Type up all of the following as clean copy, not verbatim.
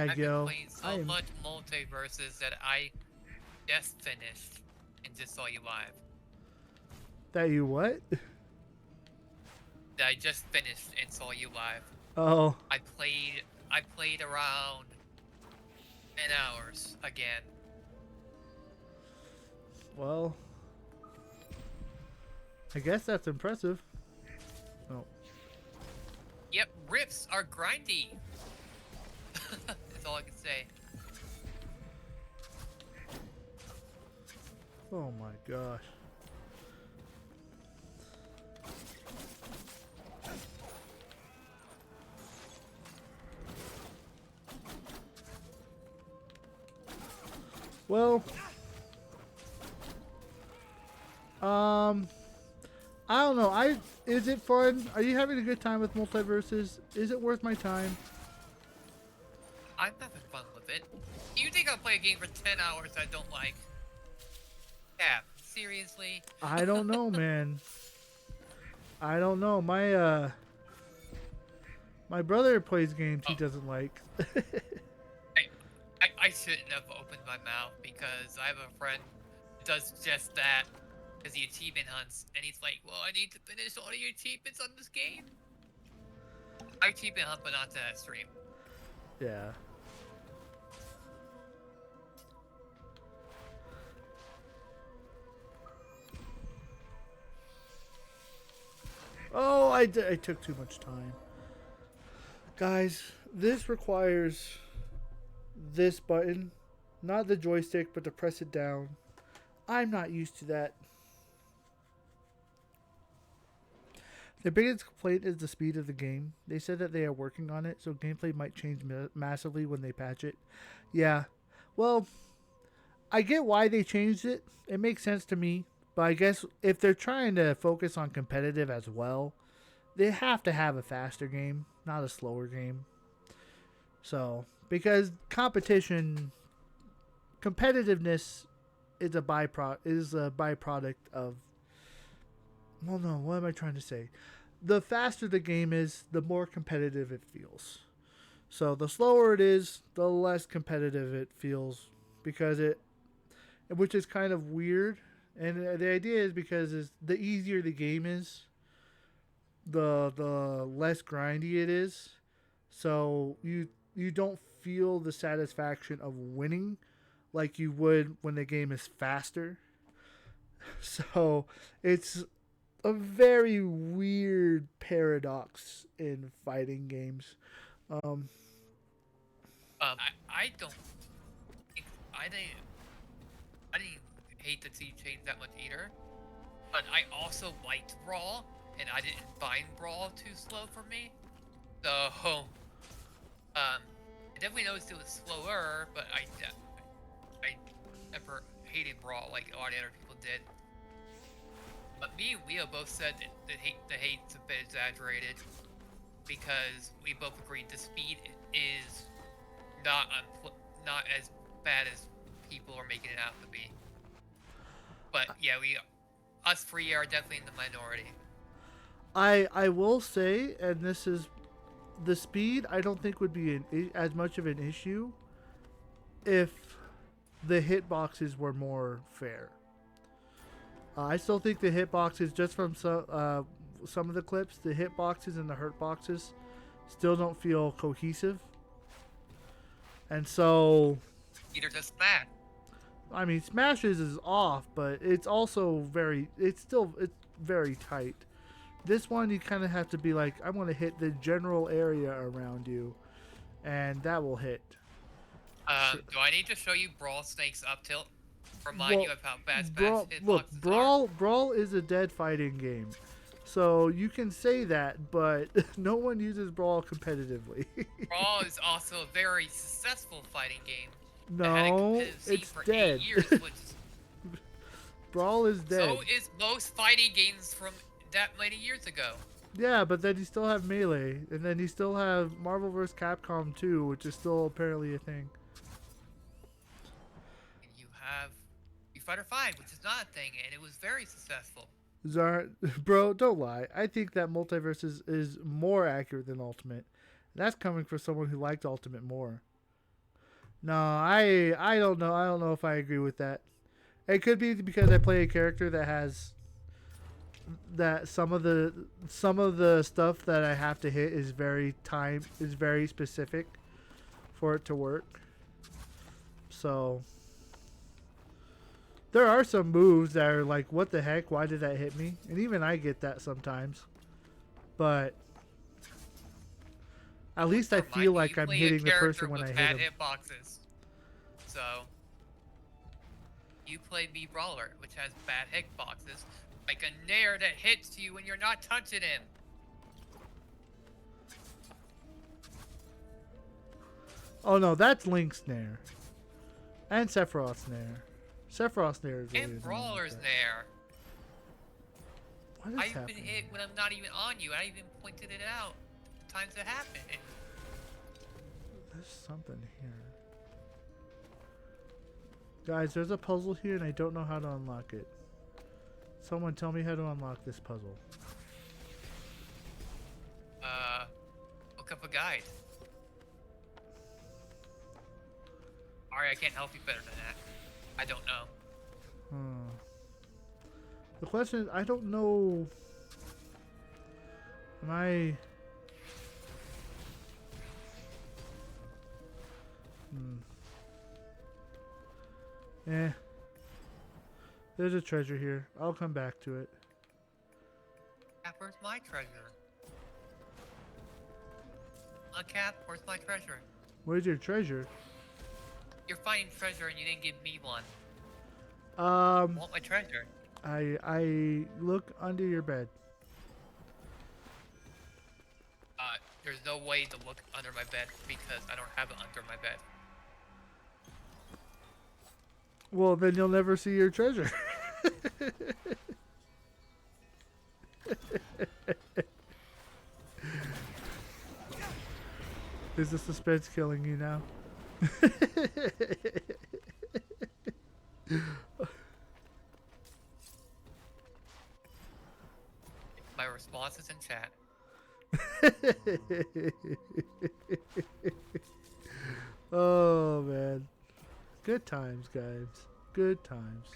I've been Dago. playing I so am. much Multiversus that I just finished and just saw you live. That you what? That I just finished and saw you live. Oh, I played around 10 hours again. well, I guess that's impressive. Oh, Yep, rips are grindy. That's all I can say. oh my gosh. Well, um, I don't know. Is it fun? Are you having a good time with Multiverses? Is it worth my time? I'm having fun with it. You think I'll play a game for 10 hours I don't like? Yeah, seriously? I don't know, man. I don't know. My brother plays games he Oh, doesn't like. I, I shouldn't have opened my mouth because I have a friend who does just that because he achievement hunts and he's like, well, I need to finish all your achievements on this game. I achievement hunt, but not to that stream. Yeah. Oh, I took too much time. Guys, this requires this button, not the joystick, but to press it down. I'm not used to that. The biggest complaint is the speed of the game. They said that they are working on it, so gameplay might change massively when they patch it. Yeah. Well, I get why they changed it. It makes sense to me. But I guess if they're trying to focus on competitive as well, they have to have a faster game, not a slower game. So, because competitiveness is a byproduct of. Well, no, what am I trying to say? The faster the game is, the more competitive it feels. So the slower it is, the less competitive it feels because which is kind of weird. And the idea is because the easier the game is, the less grindy it is. So you don't feel the satisfaction of winning like you would when the game is faster. So it's a very weird paradox in fighting games. Um, I don't think I didn't hate the team change that much either. But I also liked Brawl, and I didn't find Brawl too slow for me. So, I definitely noticed it was slower, but I never hated Brawl like a lot of other people did. But me and Leo both said that the hate's a bit exaggerated because we both agreed the speed is not not as bad as people are making it out to be. But yeah, us three are definitely in the minority. I will say, and this is the speed. I don't think would be as much of an issue if the hitboxes were more fair. I still think the hitboxes, just from some of the clips, the hitboxes and the hurt boxes still don't feel cohesive. And so, Either just that. I mean, Smashes is off, but it's also it's very tight. This one, you kind of have to be like, I'm going to hit the general area around you, and that will hit. So, Do I need to show you Brawl Snake's up tilt? Remind well, you of how bad Smash hitboxes are? Brawl is a dead fighting game. So you can say that, but no one uses Brawl competitively. Brawl is also a very successful fighting game that had a No, competitive scene it's for dead. 8 years, which Brawl is dead. so is most fighting games from that many years ago. Yeah, but then you still have Melee, and then you still have Marvel vs. Capcom 2, which is still apparently a thing. And you have Street Fighter 5, which is not a thing, and it was very successful. Zar, bro, don't lie. I think that Multiverse is more accurate than Ultimate. That's coming from someone who liked Ultimate more. No, I don't know. I don't know if I agree with that. It could be because I play a character that has that some of the stuff that I have to hit is very specific for it to work. So there are some moves that are like, what the heck? Why did that hit me? And even I get that sometimes. But at least I feel Remind me, like you I'm play a hitting the character person when I with hit bad him. hitboxes. So, you play B Brawler, which has bad hitboxes. Like a nair that hits you when you're not touching him. Oh no, that's Link's Nair. And Sephiroth's Nair. Sephiroth's Nair is really And annoying Brawler's like that. nair. What is I've been happening hit here? when I'm not even on you. I even pointed it out. Times it happened. There's something here. Guys, there's a puzzle here and I don't know how to unlock it. Someone tell me how to unlock this puzzle. Look up a guide. Sorry, I can't help you better than that. I don't know. The question is, I don't know. Am I... Eh. There's a treasure here. I'll come back to it. Cap, where's my treasure? Cap, where's my treasure? Where's your treasure? You're finding treasure and you didn't give me one. I Um, want my treasure. I look under your bed. There's no way to look under my bed because I don't have it under my bed. Well, then you'll never see your treasure. Is the suspense killing you now? My response is in chat. Oh man, good times, guys. Good times.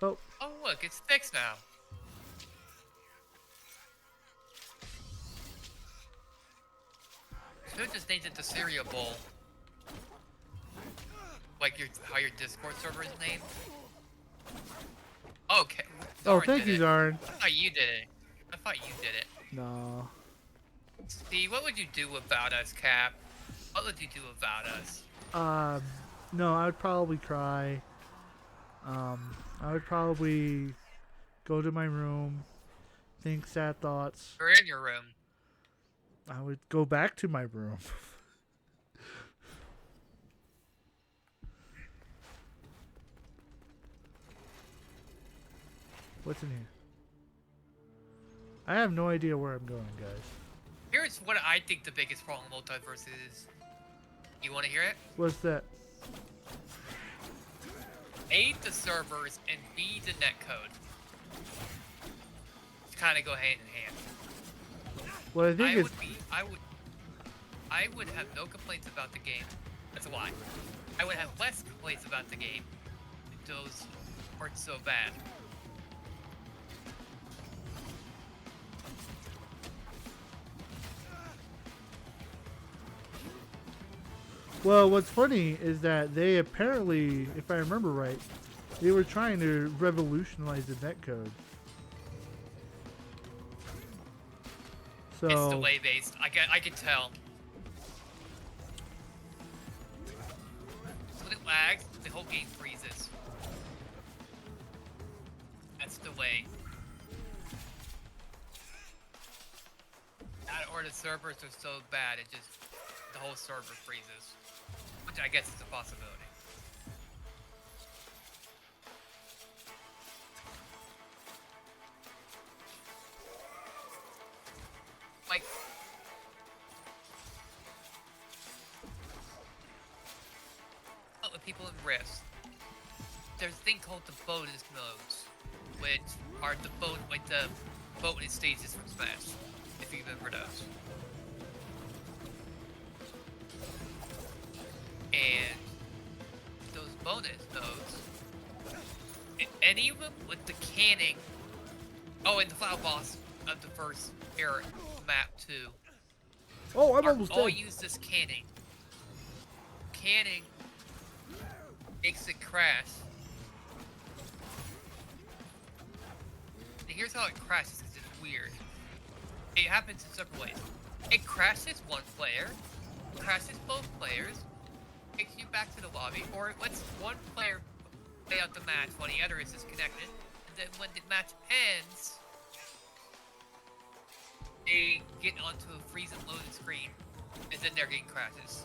Oh, Oh look, it's fixed now. Should've just named it the cereal bowl. Like how your Discord server is named. Okay. oh, Zarn thank did you, it. Zarn. I thought you did it. I thought you did it. No. Steve, what would you do about us, Cap? What would you do about us? No, I would probably cry. I would probably go to my room, think sad thoughts. We're in your room. I would go back to my room. What's in here? I have no idea where I'm going, guys. Here's what I think the biggest problem with Multiverse is. You want to hear it? What's that? A, the servers, and B, the netcode. Kind of go hand in hand. What I think is... I would have no complaints about the game. That's why. I would have less complaints about the game if those weren't so bad. Well, what's funny is that they apparently, if I remember right, they were trying to revolutionize the netcode. So It's delay based. I can tell. When it lags, the whole game freezes. That's delay. That or the servers are so bad, the whole server freezes. Which I guess is a possibility. Like, with people in Rift, there's a thing called the bonus modes, which are the bonus stages from Smash, if you remember those. bonus nodes. And even with the canning. Oh, and the final boss of the first era map too. Oh, I'm almost all dead. use this canning. Canning makes it crash. And here's how it crashes, because it's weird. It happens in several ways. It crashes one player, crashes both players, takes you back to the lobby, or it lets one player play out the match while the other is disconnected. And then when the match ends, they get onto a freeze and loading screen, and then they're getting crashes.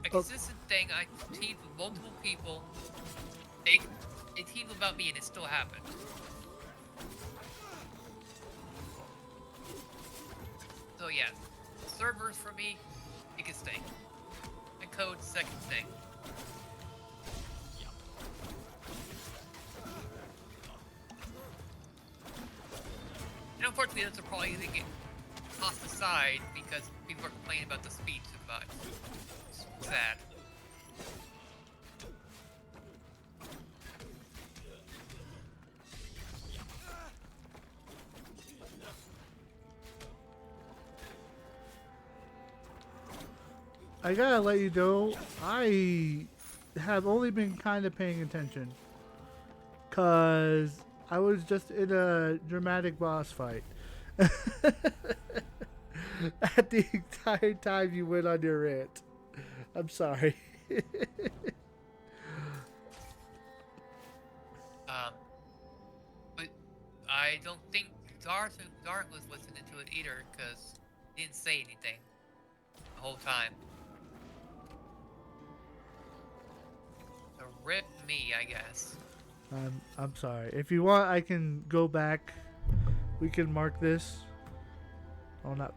A consistent thing, I teamed with multiple people, they teamed about me and it still happened. So yeah, servers for me, biggest thing. And code, second thing. And unfortunately, those are probably going to get tossed aside because people are complaining about the speed too much. It's sad. I gotta let you know, I have only been kind of paying attention. Because I was just in a dramatic boss fight. At the entire time you went on your rant. I'm sorry. But I don't think Dart was listening to it either because he didn't say anything the whole time. So rip me, I guess. I'm sorry. If you want, I can go back. We can mark this. Oh, not.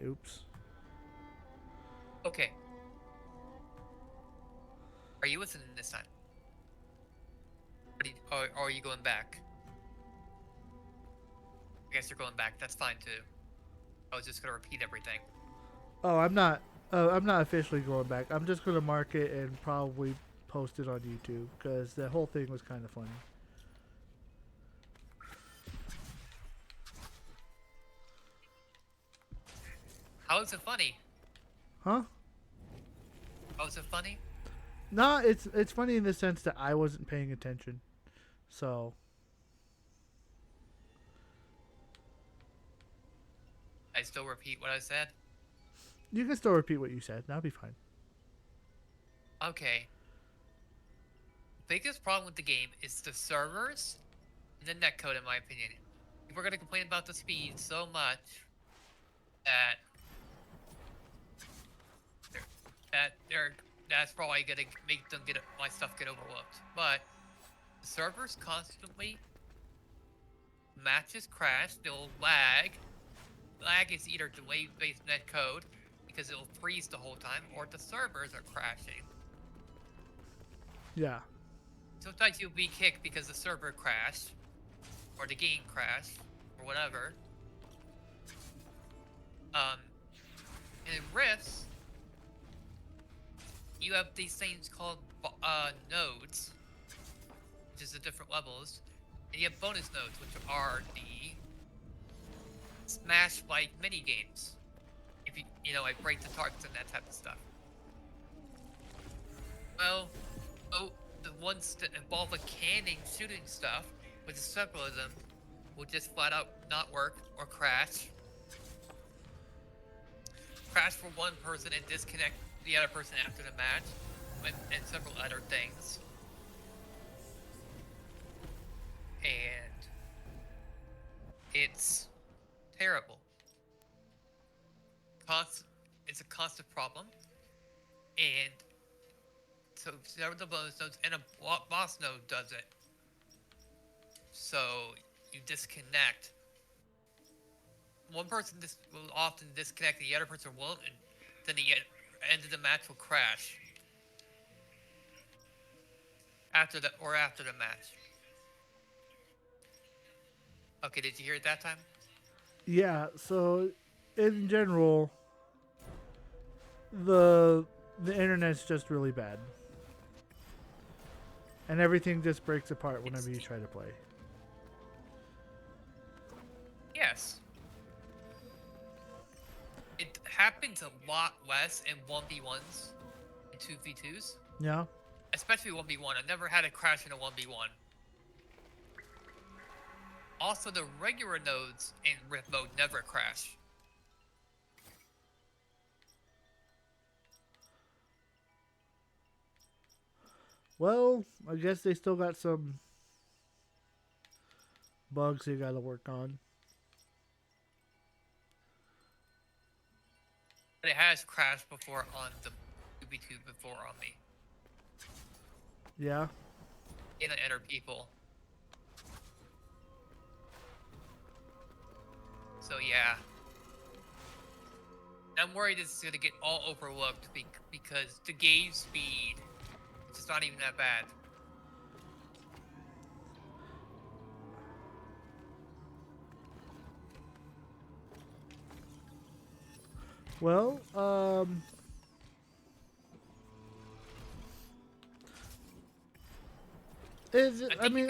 Oops. Okay. Are you listening this time? Or are you going back? I guess you're going back. That's fine too. I was just gonna repeat everything. Oh, I'm not. I'm not officially going back. I'm just gonna mark it and probably post it on YouTube because the whole thing was kind of funny. How is it funny? Huh? How is it funny? No, it's funny in the sense that I wasn't paying attention. So. I still repeat what I said? You can still repeat what you said. That'll be fine. Okay. Biggest problem with the game is the servers and the netcode, in my opinion. People are gonna complain about the speed so much that that's probably gonna make them my stuff get overlooked. But the servers constantly matches crash, they'll lag. Lag is either delay-based netcode because it'll freeze the whole time, or the servers are crashing. Yeah. Sometimes you'll be kicked because the server crashed, or the game crashed, or whatever. And in Rifts, you have these things called nodes, which is the different levels, and you have bonus nodes, which are the Smash-like mini games. If like break the targets and that type of stuff. Well, the ones that involve canning shooting stuff, which is several of them, will just flat out not work or crash. Crash for one person and disconnect the other person after the match, and several other things. And it's terrible. It's a constant problem, and so several of the bonus nodes and a boss node does it. So you disconnect. One person will often disconnect, and the other person won't, and then the end of the match will crash. After the match. Okay, did you hear it that time? Yeah. So, in general, the internet's just really bad, and everything just breaks apart whenever you try to play. Yes. It happens a lot less in 1v1s and 2v2s. Yeah. Especially 1v1. I've never had a crash in a 1v1. Also, the regular nodes in Rift mode never crash. Well, I guess they still got some bugs they gotta work on. But it has crashed before on the 2v2 before on me. Yeah. In the enter people. So yeah. I'm worried this is gonna get all overlooked because the game speed is just not even that bad. Well, I mean,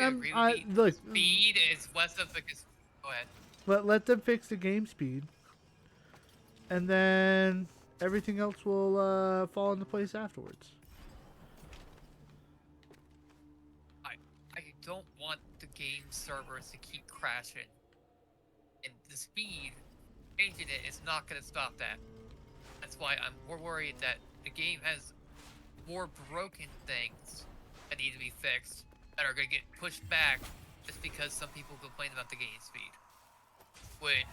look. Speed is less of a. Go ahead. Let them fix the game speed, and then everything else will fall into place afterwards. I don't want the game servers to keep crashing, and the speed changing it is not going to stop that. That's why I'm more worried that the game has more broken things that need to be fixed that are going to get pushed back just because some people complain about the game speed. Which,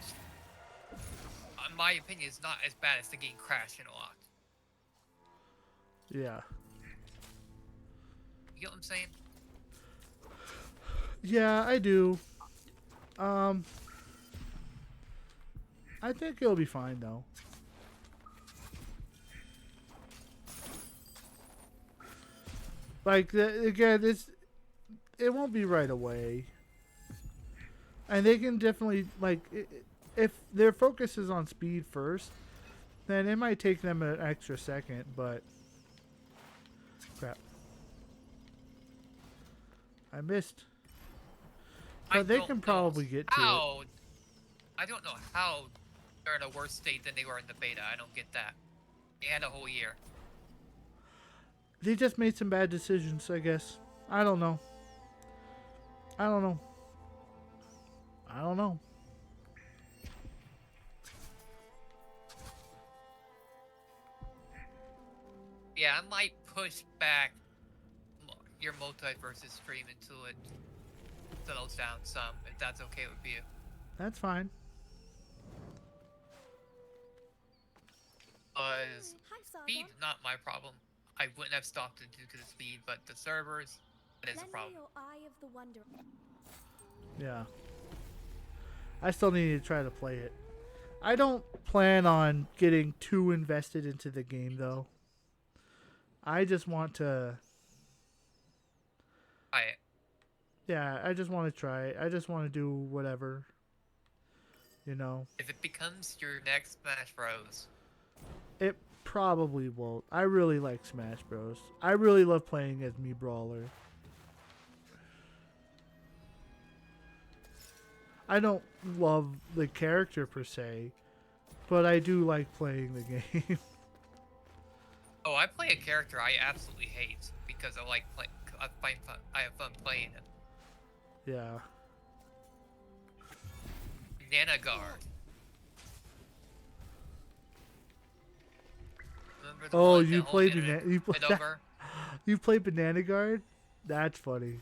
in my opinion, is not as bad as the game crashing a lot. Yeah. You get what I'm saying? Yeah, I do. I think it'll be fine though. Like again, it won't be right away, and they can definitely if their focus is on speed first, then it might take them an extra second. But crap, I missed. But they can probably get to it. I don't know how they're in a worse state than they were in the beta. I don't get that. They had a whole year. They just made some bad decisions, I guess. I don't know. I don't know. I don't know. Yeah, I might push back your Multiversus stream until it settles down some, if that's okay with you. That's fine. Speed's not my problem. I wouldn't have stopped it due to the speed, but the servers, that is a problem. Yeah. I still need to try to play it. I don't plan on getting too invested into the game, though. I just want to... Try it. Yeah, I just want to try it. I just want to do whatever. You know? If it becomes your next Smash Bros. It probably won't. I really like Smash Bros. I really love playing as Mii Brawler. I don't love the character per se, but I do like playing the game. Oh, I play a character I absolutely hate because I like play. I have fun playing it. Yeah. Banana Guard. Oh, you played Banana. You played Banana Guard? That's funny.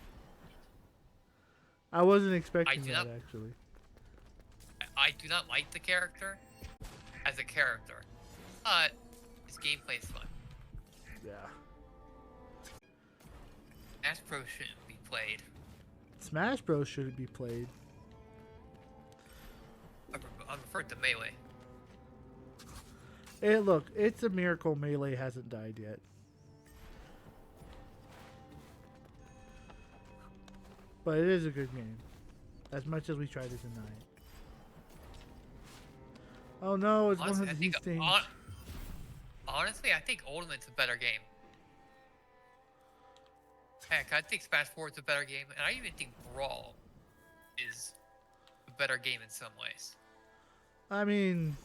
I wasn't expecting that actually. I do not like the character as a character, but his gameplay is fun. Yeah. Smash Bros shouldn't be played. Smash Bros shouldn't be played. I'm referring to Melee. Hey, look, it's a miracle Melee hasn't died yet. But it is a good game, as much as we try to deny it. Oh no, it's one of these things. Honestly, I think Ultimate's a better game. Heck, I think Smash 4 is a better game, and I even think Brawl is a better game in some ways. I mean,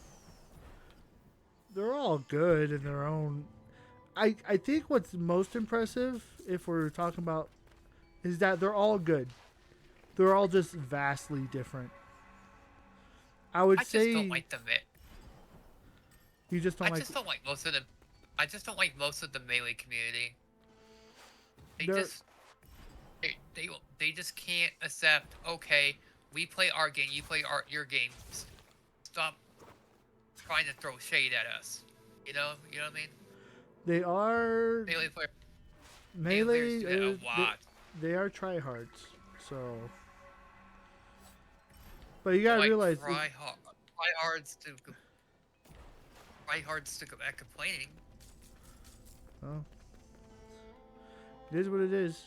they're all good in their own. I think what's most impressive, if we're talking about, is that they're all good. They're all just vastly different. I would I just don't say like them. you just don't I like. just don't like most of them. I just don't like most of the Melee community. They They're just they just can't accept. Okay, we play our game, you play your game. Stop trying to throw shade at us. You know what I mean? they are Melee player, Melee players melee. do that a lot. They are tryhards. So, but you But gotta like realize, try hards to go back complaining. well, it is what it is.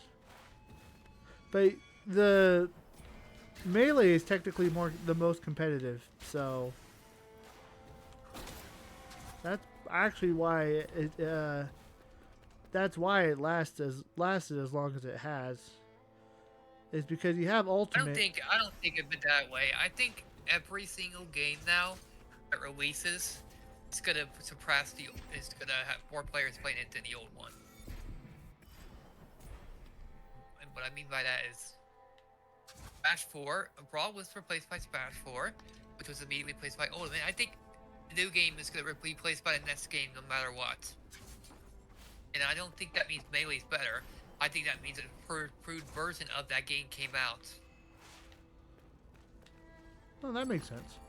But the melee is technically the most competitive, so that's actually why that's why it lasted as long as it has. Is because you have ultimate. I don't think of it that way. I think every single game now that releases is gonna is gonna have more players playing it than the old one. And what I mean by that is Smash 4, Brawl was replaced by Smash 4, which was immediately replaced by Ultimate. I think the new game is gonna be replaced by the next game no matter what. And I don't think that means Melee's better. I think that means an improved version of that game came out. Well, that makes sense.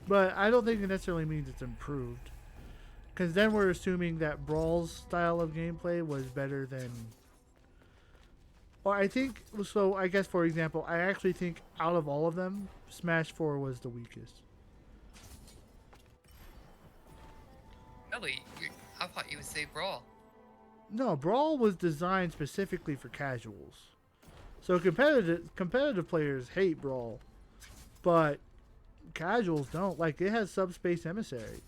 But I don't think it necessarily means it's improved. Because then we're assuming that Brawl's style of gameplay was better than. Or I think. So I guess, for example, I actually think out of all of them, Smash 4 was the weakest. Really? I thought you would say Brawl. No, Brawl was designed specifically for casuals. So competitive players hate Brawl. But casuals don't. Like, it has Subspace Emissary.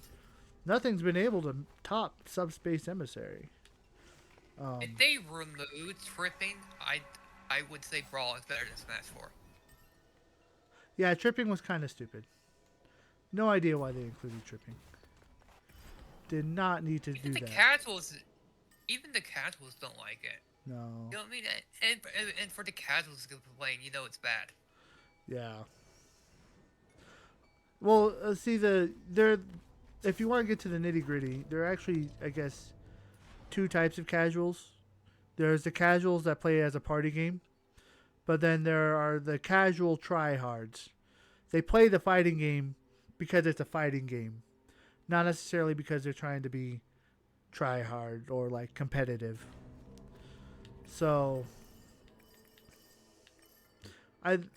Nothing's been able to top Subspace Emissary. If they removed tripping, I would say Brawl is better than Smash 4. Yeah, tripping was kind of stupid. No idea why they included tripping. Did not need to do that. Even the casuals don't like it. No. You know what I mean? And for the casuals to complain, you know it's bad. Yeah. Well, see if you want to get to the nitty gritty, there are actually, I guess, two types of casuals. There's the casuals that play as a party game, but then there are the casual tryhards. They play the fighting game because it's a fighting game, not necessarily because they're trying to be try hard or like competitive. So and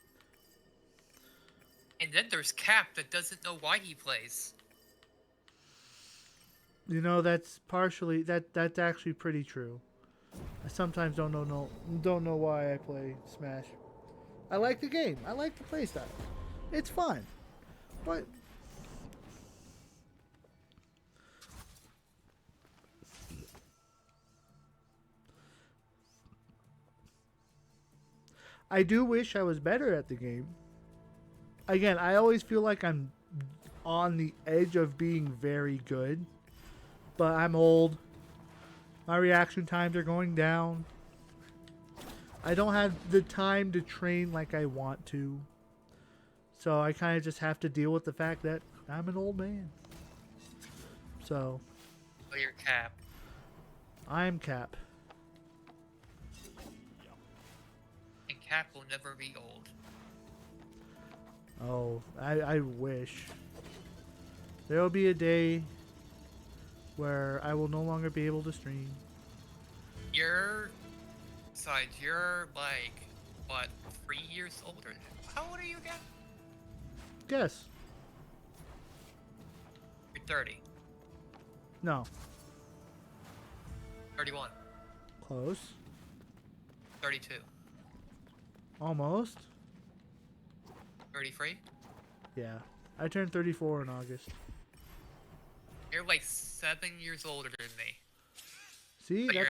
then there's Cap that doesn't know why he plays. That's partially that's actually pretty true. I sometimes don't know why I play Smash. I like the game. I like the playstyle. It's fun. But I do wish I was better at the game. Again, I always feel like I'm on the edge of being very good, but I'm old. My reaction times are going down. I don't have the time to train like I want to. So I kind of just have to deal with the fact that I'm an old man. So. Oh, you're Cap. I'm Cap. And Cap will never be old. Oh, I wish. There will be a day where I will no longer be able to stream. Besides, you're like, what, 3 years older? How old are you again? Guess. You're 30. No. 31. Close. 32. Almost. 33? Yeah. I turned 34 in August. You're like 7 years older than me. See, But that's